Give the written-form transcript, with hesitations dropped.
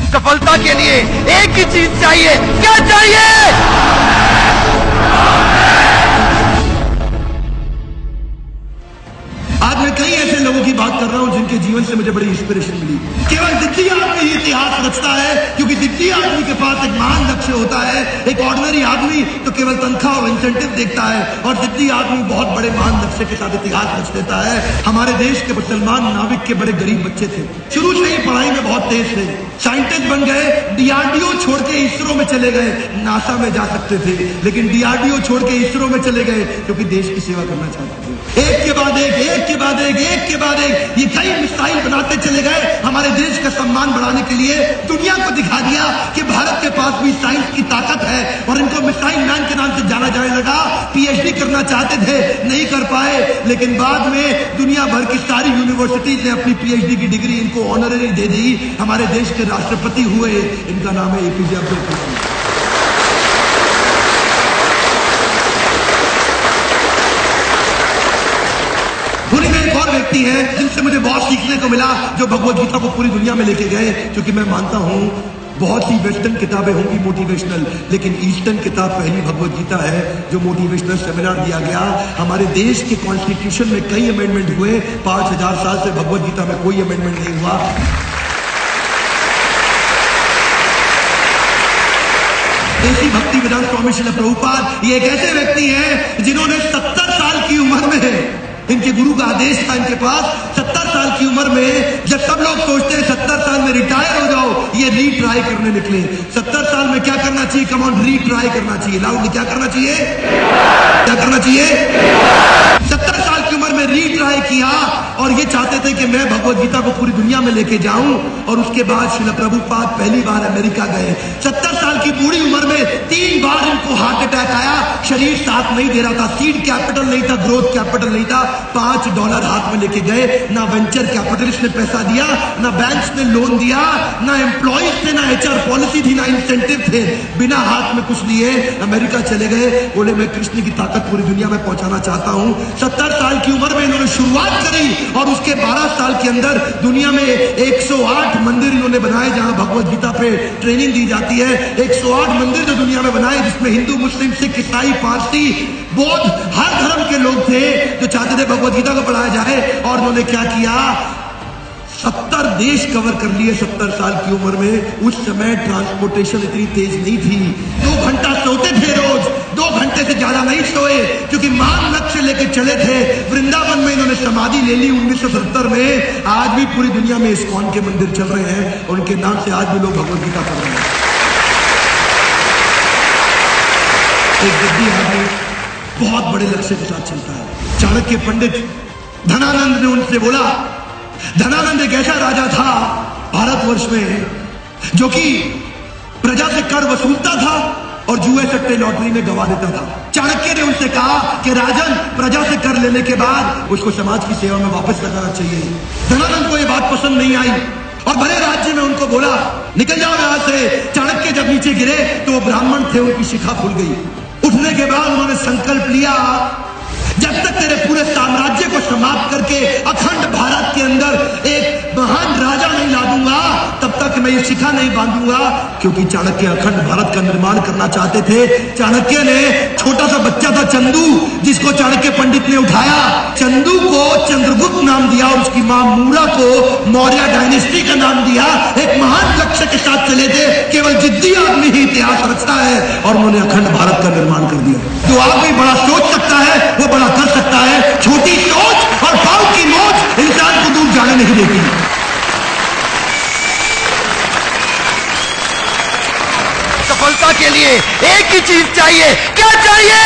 सफलता के लिए एक ही चीज चाहिए, क्या चाहिए? आज मैं कई ऐसे लोगों की बात कर रहा हूं जिनके जीवन से मुझे बड़ी इंस्पिरेशन मिली। केवल जिद्दी आदमी ही इतिहास रचता है, क्योंकि जिद्दी आदमी के पास एक महान लक्ष्य होता है। एक ऑर्डिनरी आदमी तो केवल तनख्वाह और इंसेंटिव देखता है, और जिद्दी आदमी बहुत बड़े महान लक्ष्य के साथ इतिहास रच देता है। हमारे देश के मुसलमान नाविक के बड़े गरीब बच्चे थे, शुरू से ही पढ़ाई में बहुत तेज थे, साइंटिस्ट बन गए, डीआरडीओ छोड़ के इसरो में चले गए। नासा में जा सकते थे, लेकिन डीआरडीओ छोड़ के इसरो में चले गए क्योंकि देश की सेवा करना चाहते थे। एक के बाद एक, एक के बाद एक, एक के बाद एक ये कई मिसाइल बनाते चले गए। हमारे देश का सम्मान बढ़ाने के लिए दुनिया को दिखा दिया कि भारत के पास भी साइंस की ताकत है, और इनको मिसाइल मैन के नाम से जाना जाने लगा। पीएचडी करना चाहते थे, नहीं कर पाए, लेकिन बाद में दुनिया भर की सारी यूनिवर्सिटीज ने अपनी पीएचडी की डिग्री इनको ऑनररी दे दी। हमारे देश के राष्ट्रपति हुए, इनका नाम है एपीजे अब्दुल कलाम। उन्हीं में एक और व्यक्ति है जिनसे मुझे बहुत सीखने को मिला, जो भगवद गीता को पूरी दुनिया में लेके गए। क्योंकि मैं मानता हूं बहुत सी वेस्टर्न किताबें होंगी मोटिवेशनल, लेकिन ईस्टर्न किताब पहली भगवद गीता है जो मोटिवेशनल सेमिनार दिया गया। हमारे देश के कॉन्स्टिट्यूशन में कई अमेंडमेंट हुए, 5000 साल से भगवद गीता में कोई अमेंडमेंट नहीं हुआ। देसी भक्ति वेदांत स्वामी श्रील प्रभुपाद ये एक ऐसे व्यक्ति हैं जिन्होंने 70 साल की उम्र में, इनके गुरु का आदेश था इनके पास, 70 साल की उम्र में, जब सब लोग सोचते हैं 70 साल में रिटायर हो जाओ, ये रीट्राई करने निकले। 70 साल में क्या करना चाहिए? कम ऑन, रीट्राई करना चाहिए। लाउडली क्या करना चाहिए? क्या करना चाहिए? 70 साल की उम्र में रीट्राई किया, और ये चाहते थे कि मैं भगवद गीता को पूरी दुनिया में लेके जाऊं। और उसके बाद श्रील प्रभुपाद पहली बार अमेरिका गए। 70 साल की बूढ़ी उम्र में 3 बार इनको हार्ट अटैक आया, शरीर साथ नहीं दे रहा था, सीड कैपिटल नहीं था, ग्रोथ कैपिटल नहीं था। $5 हाथ में लेके गए, ना वेंचर कैपिटलिस्ट ने पैसा दिया, ना बैंक्स ने लोन दिया, ना एम्प्लॉइज थे, ना एचआर पॉलिसी थी, ना इंसेंटिव थे। बिना हाथ में कुछ लिए अमेरिका चले गए, बोले मैं कृष्ण की ताकत पूरी दुनिया में पहुंचाना चाहता हूं। 70 साल की उम्र में इन्होंने शुरुआत करी, और उसके 12 साल के अंदर दुनिया में 108 मंदिर इन्होंने बनाए जहां भगवद गीता पे ट्रेनिंग दी जाती है। 108 मंदिर जो दुनिया में बनाए, जिसमें हिंदू, मुस्लिम, सिख, ईसाई, पारसी, बौद्ध, हर धर्म के लोग थे जो चाहते थे भगवद गीता को पढ़ाया जाए। और उन्होंने क्या किया? 70 देश कवर कर लिए 70 साल की उम्र में। उस समय ट्रांसपोर्टेशन इतनी तेज नहीं थी, 2 घंटा सोते थे रोज, 2 घंटे से ज्यादा नहीं सोए, क्योंकि महान लक्ष्य लेके चले थे। वृंदावन में इन्होंने समाधि ले ली 1970 में। आज भी पूरी दुनिया में इस्कॉन के मंदिर चल रहे हैं, और उनके नाम से आज भी लोग भगवद गीता पढ़ रहे हैं। एक जिद्दी आदमी बहुत बड़े लक्ष्य के साथ चलता है। चाणक्य पंडित धनानंद ने उनसे बोला, धनानंद एक ऐसा राजा था भारतवर्ष में जो कि प्रजा से कर वसूलता था और जुए सट्टे लॉटरी में गवा देता था। चाणक्य ने उनसे कहा कि राजन, प्रजा से कर लेने के बाद उसको समाज की सेवा में वापस लगाना चाहिए। धनानंद को यह बात पसंद नहीं आई, और भले राज्य में उनको बोला निकल जाओ यहां से। चाणक्य जब नीचे गिरे तो वो ब्राह्मण थे, उनकी शिखा खुल गई। उठने के बाद उन्होंने संकल्प लिया, जब तक तेरे पूरे साम्राज्य को समाप्त करके अखंड भारत के अंदर एक महान राजा नहीं ला दूंगा, तब तक मैं ये शिखा नहीं बांधूंगा। क्योंकि चाणक्य अखंड भारत का निर्माण करना चाहते थे। चाणक्य ने, छोटा सा बच्चा था चंदू, जिसको चाणक्य पंडित ने उठाया, चंदू को चंद्रगुप्त नाम दिया, और उसकी मां मूला को मौर्य डायनेस्टी का नाम दिया। एक महान लक्ष्य के साथ चले थे। केवल जिद्दी आदमी ही इतिहास रचता है, और उन्होंने अखंड भारत का निर्माण कर दिया। जो आदमी बड़ा सोच सकता है वो बड़ा कर सकता है। छोटी सोच और पाव की मौज इंसान को दूर जाने नहीं देती। सफलता के लिए एक ही चीज चाहिए, क्या चाहिए?